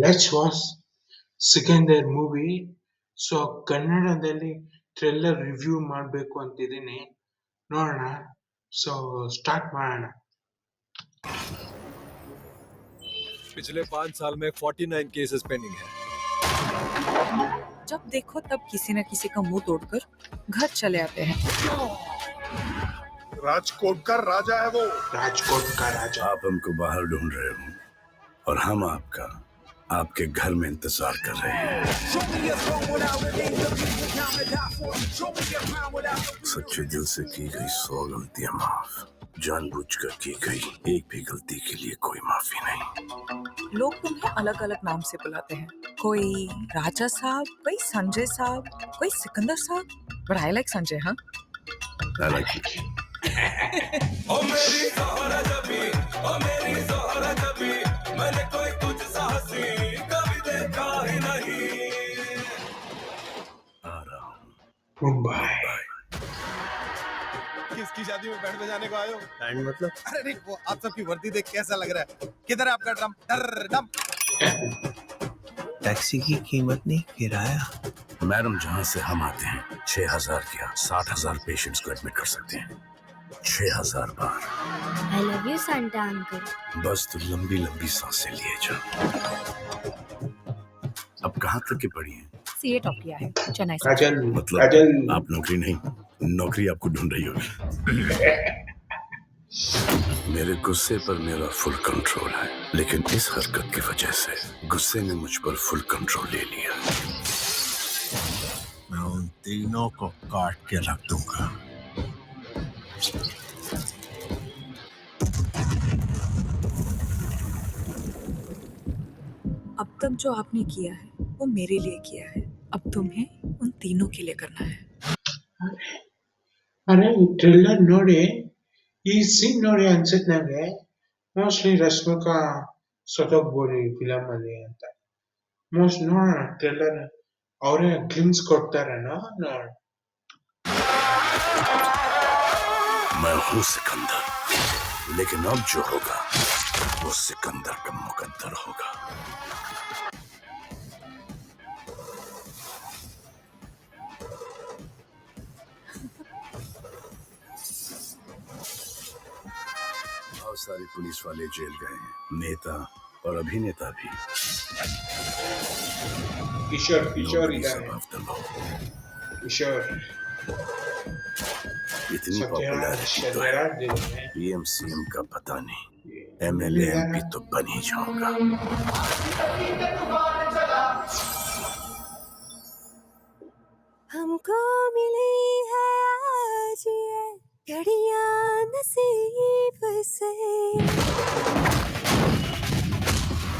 let's watch Sikandar movie. So ಕನ್ನಡದಲ್ಲಿ trailer review ಮಾಡಬೇಕು ಅಂತಿದ್ದೀನಿ. ನೋಡೋಣ. ಸೊ ಸ್ಟಾರ್ಟ್ ಮಾಡೋಣ. पिछले 5 साल में 49 केसेस पेंडिंग है। जब देखो तब किसी न किसी का मुंह तोड़कर घर चले आते हैं। राजकोट का राजा है वो। राजकोट का राजा। आप हमको बाहर ढूंढ रहे हो और हम आपके घर में इंतजार कर रहे हैं। सच्चे दिल से की गई 100 गलतियां माफ, जानबूझकर की गई एक भी गलती के लिए कोई माफी नहीं। लोग तुम्हें अलग अलग नाम से बुलाते हैं, कोई राजा साहब, कोई संजय साहब, कोई सिकंदर साहब, बट आई लाइक संजय। हाँ, I like it. ओ मेरी ज़ोहरा जबी, ओ मेरी ज़ोहरा जबी, मैंने कोई तुझ सा हंसी कभी देखा ही नहीं। आ रहा हूँ मुंबई। किसकी शादी में बैंड बजाने को आए हो? बैंड मतलब? अरे नहीं, वो आप सबकी वर्दी देख कैसा लग रहा है? किधर है आपका ड्रम? डम। टैक्सी की कीमत नहीं, किराया। मैडम, जहाँ से हम आते हैं 6000 क्या 60,000 पेशेंट्स को एडमिट कर सकते हैं 6000 बार। I love you, Santa uncle. बस तो लंबी लंबी सांसें लिए जा। अब कहाँ तक की पड़ी है? सीए टॉप किया है चेन्नई से। काजल मतलब काजल आप नौकरी नहीं, नौकरी आपको ढूंढ रही होगी। मेरे गुस्से पर मेरा फुल कंट्रोल है, लेकिन इस हरकत की वजह से गुस्से ने मुझ पर फुल कंट्रोल ले लिया। मैं उन तीनों को काट के रख दूंगा। अब तक जो आपने किया है वो मेरे लिए किया है, अब तुम्हें उन तीनों के लिए करना है। अरे ट्रेलर ನೋಡಿ ಈ ಸೀನ್ ನೋಡಿ ಅನ್ಸುತ್ತೆ ನನಗೆ ಮೋಸ್ಟ್ಲಿ ರಶ್ಮಿಕಾ ಸತ್ತೋಗ್ಬೋದು ಈ ಫಿಲಮ್ ಅಲ್ಲಿ ಅಂತ. ಮೋಸ್ಟ್ ನೋಡೋಣ ಟ್ರೇಲರ್ ಅವರೇ ಗ್ಲಿಮ್ಸ್ ಕೊಡ್ತಾರೇನೋ ನೋಡೋಣ. मैं हूँ सिकंदर, लेकिन अब जो होगा वो सिकंदर का मुकद्दर होगा। बहुत सारे पुलिस वाले जेल गए हैं, नेता और अभिनेता भी। ಕಿಶೋರ್ Nobody ಇದ್ದಾರೆ. survived the law. ಕಿಶೋರ್ इतनी सत्यराज पॉपुलैरिटी तो है, ಶನಿರಾಜ್ ಇದ್ದಾರೆ. पीएम सीएम का पता नहीं, एमएलए एमपी तो बन ही जाऊंगा। हमको मिली है आज ये घड़ियां नसीब से,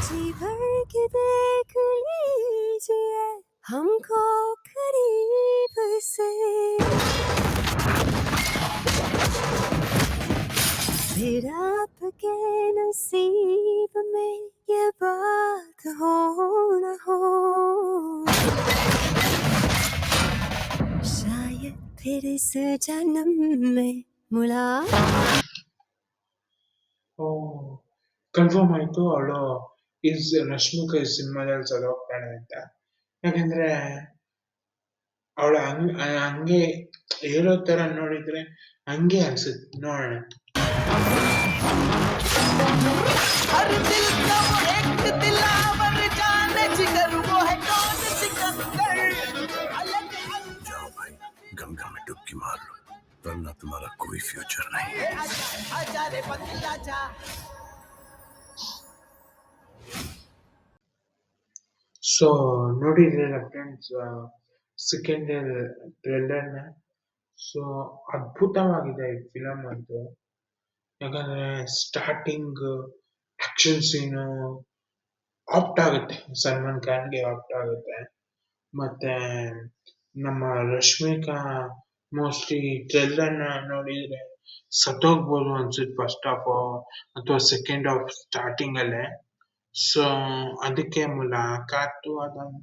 जी भर के देख लीजिए हमको करीब से। फिर आपके नसीब में ये बात हो न हो, शायद फिर इस जन्म में मुलाकात। ಓ ಕನ್ಫರ್ಮ್ ಆಯ್ತು ಅವಳು ರಶ್ಮಿಕಾ ಈ ಸಿನಿಮಾದಲ್ಲಿ ಸದೋಗ್ತಾಳೆ ಅಂತ. ಯಾಕಂದ್ರೆ ಅವಳ ಹಂಗೆ ಹೇಳೋ ತರ ನೋಡಿದ್ರೆ ಹಂಗೆ ಅನ್ಸುತ್ತೆ. ನೋಡೋಣ. हर दिल का वो एक दिलावर जाने जिगर वो है कौन सिकंदर। अलग जाओ भाई, गंगा में डुबकी मार लो, वरना तुम्हारा कोई फ्यूचर नहीं। आजा रे बदला जा। ಸೊ ನೋಡಿದ್ರಲ್ಲ ಫ್ರೆಂಡ್ಸ್ ಸೆಕೆಂಡ್ ಟ್ರೇಲರ್ನ. ಸೊ ಅದ್ಭುತವಾಗಿದೆ ಈ ಫಿಲಮ್ ಅಂತೂ. ಯಾಕಂದ್ರೆ ಸ್ಟಾರ್ಟಿಂಗ್ ಆಕ್ಷನ್ ಸೀನು ಆಪ್ಟ್ ಆಗುತ್ತೆ, ಸಲ್ಮಾನ್ ಖಾನ್ಗೆ ಆಪ್ಟ್ ಆಗುತ್ತೆ. ಮತ್ತೆ ನಮ್ಮ ರಶ್ಮಿಕಾ ಮೋಸ್ಟ್ಲಿ ಟ್ರೇಲರ್ನ ನೋಡಿದ್ರೆ ಸತ್ತೋಗ್ಬೋದು ಅನ್ಸುತ್ತೆ ಫಸ್ಟ್ ಹಾಫ್ ಅಥವಾ ಸೆಕೆಂಡ್ ಹಾಫ್ ಸ್ಟಾರ್ಟಿಂಗ್ ಅಲ್ಲೇ. ಸೊ ಅದಕ್ಕೆ ಮುಲಾಕಾತು ಅದನ್ನ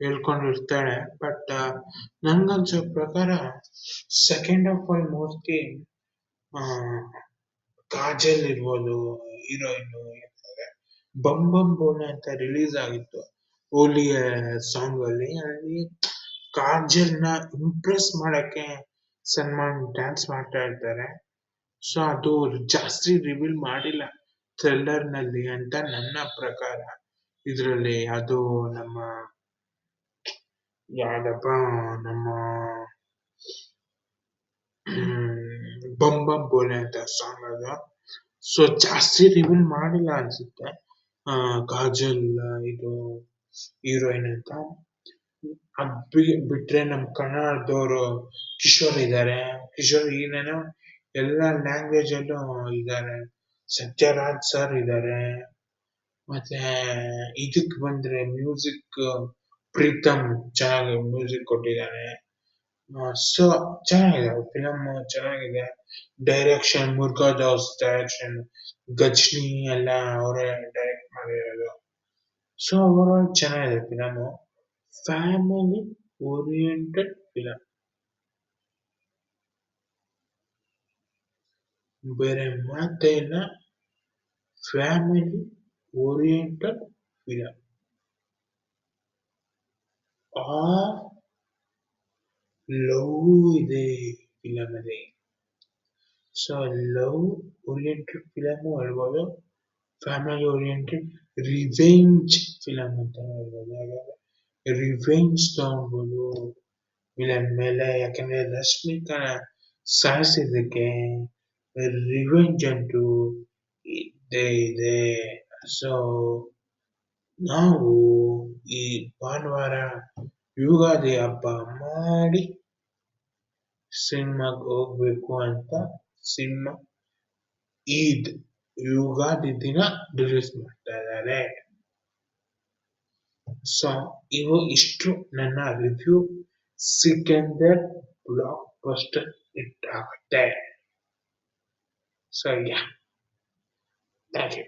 ಹೇಳ್ಕೊಂಡಿರ್ತಾಳೆ. ಬಟ್ ನನ್ಗನ್ಸೋ ಪ್ರಕಾರ ಸೆಕೆಂಡ್ ಹಾಫ್ ಅಲ್ಲಿ ಮೋಸ್ಟ್ಲಿ ಕಾಜಲ್ ಇರ್ಬೋದು ಹೀರೋಯಿನ್ ಇರ್ತಾರೆ. ಬಂ ಬಂ ಬೋಲೆ ಅಂತ ರಿಲೀಸ್ ಆಗಿತ್ತು ಹೋಲಿ ಸಾಂಗ್ ಅಲ್ಲಿ ಕಾಜಲ್ನ ಇಂಪ್ರೆಸ್ ಮಾಡಕ್ಕೆ ಸಲ್ಮಾನ್ ಡ್ಯಾನ್ಸ್ ಮಾಡ್ತಾ ಇರ್ತಾರೆ. ಸೊ ಅದು ಜಾಸ್ತಿ ರಿವೀಲ್ ಮಾಡಿಲ್ಲ ಥ್ರಿಲ್ಲರ್ ನಲ್ಲಿ ಅಂತ ನನ್ನ ಪ್ರಕಾರ. ಇದ್ರಲ್ಲಿ ಅದು ನಮ್ಮ ಯಾವ್ದಪ್ಪ ನಮ್ಮ ಬಂ ಬಂ ಬೋಲೆ ಅಂತ ಸಾಂಗ್ ಅದು. ಸೊ ಜಾಸ್ತಿ ರಿವೀಲ್ ಮಾಡಿಲ್ಲ ಅನ್ಸುತ್ತೆ ಕಾಜಲ್ ಇದು ಹೀರೋಯಿನ್ ಅಂತ. ಅದ್ ಬಿಟ್ರೆ ನಮ್ ಕನ್ನಡದವರು ಕಿಶೋರ್ ಇದ್ದಾರೆ. ಕಿಶೋರ್ ಏನೇನೋ ಎಲ್ಲಾ ಲ್ಯಾಂಗ್ವೇಜ್ ಅಲ್ಲೂ ಇದ್ದಾರೆ. ಸತ್ಯರಾಜ್ ಸರ್ ಇದ್ದಾರೆ. ಮತ್ತೆ ಇದಕ್ ಬಂದ್ರೆ ಮ್ಯೂಸಿಕ್ ಪ್ರೀತಮ್ ಚೆನ್ನಾಗಿ ಮ್ಯೂಸಿಕ್ ಕೊಟ್ಟಿದ್ದಾನೆ. ಸೊ ಚೆನ್ನಾಗಿದೆ ಫಿಲಮ್, ಚೆನ್ನಾಗಿದೆ. ಡೈರೆಕ್ಷನ್ ಮುರುಗದಾಸ್ ಡೈರೆಕ್ಷನ್, ಗಜ್ನಿ ಎಲ್ಲ ಅವರೇ ಡೈರೆಕ್ಟ್ ಮಾಡಿರೋದು. ಸೊ ಓವರ್ ಆಲ್ ಚೆನ್ನಾಗಿದೆ ಫಿಲಮ್. ಫ್ಯಾಮಿಲಿ ಓರಿಯೆಂಟೆಡ್ ಫಿಲಮ್, ಬೇರೆ ಮಾತೇ ಇಲ್ಲ. Family oriented film. ಆ ಲವ್ ಇದೆ ಫಿಲಮ್ ಅಲ್ಲಿ. ಸೊ ಲವ್ ಓರಿಯೆಂಟೆಡ್ ಫಿಲಮ್ ಹೇಳ್ಬೋದು, ಫ್ಯಾಮಿಲಿ ಓರಿಯೆಂಟೆಡ್ ರಿವೆಂಜ್ ಫಿಲಮ್ ಅಂತ ಹೇಳ್ಬೋದು. ಹಾಗಾದ್ರೆ ರಿವೆಂಜ್ ತಗೊಬೋದು ವಿಲನ್ ಮೇಲೆ. ಯಾಕಂದ್ರೆ ರಶ್ಮಿಕಾ ಸಾಯಿಸಿದ್ದಕ್ಕೆ ರಿವೆಂಜ್ ಅಂತೂ ಇದ್ದೇ ಇದೆ. ಸೊ ನಾವು ಈ ಭಾನುವಾರ ಯುಗಾದಿ ಹಬ್ಬ ಮಾಡಿ ಸಿನಿಮಾಗೆ ಹೋಗ್ಬೇಕು ಅಂತ ಸಿನಿಮಾ ಈದ್ ಯುಗಾದಿ ದಿನ ರಿಲೀಸ್ ಮಾಡ್ತಾ ಇದ್ದಾರೆ. ಸೊ ಇಷ್ಟು ನನ್ನ review. Sikandar blockbuster hit ಆಗುತ್ತೆ. So yeah, thank you.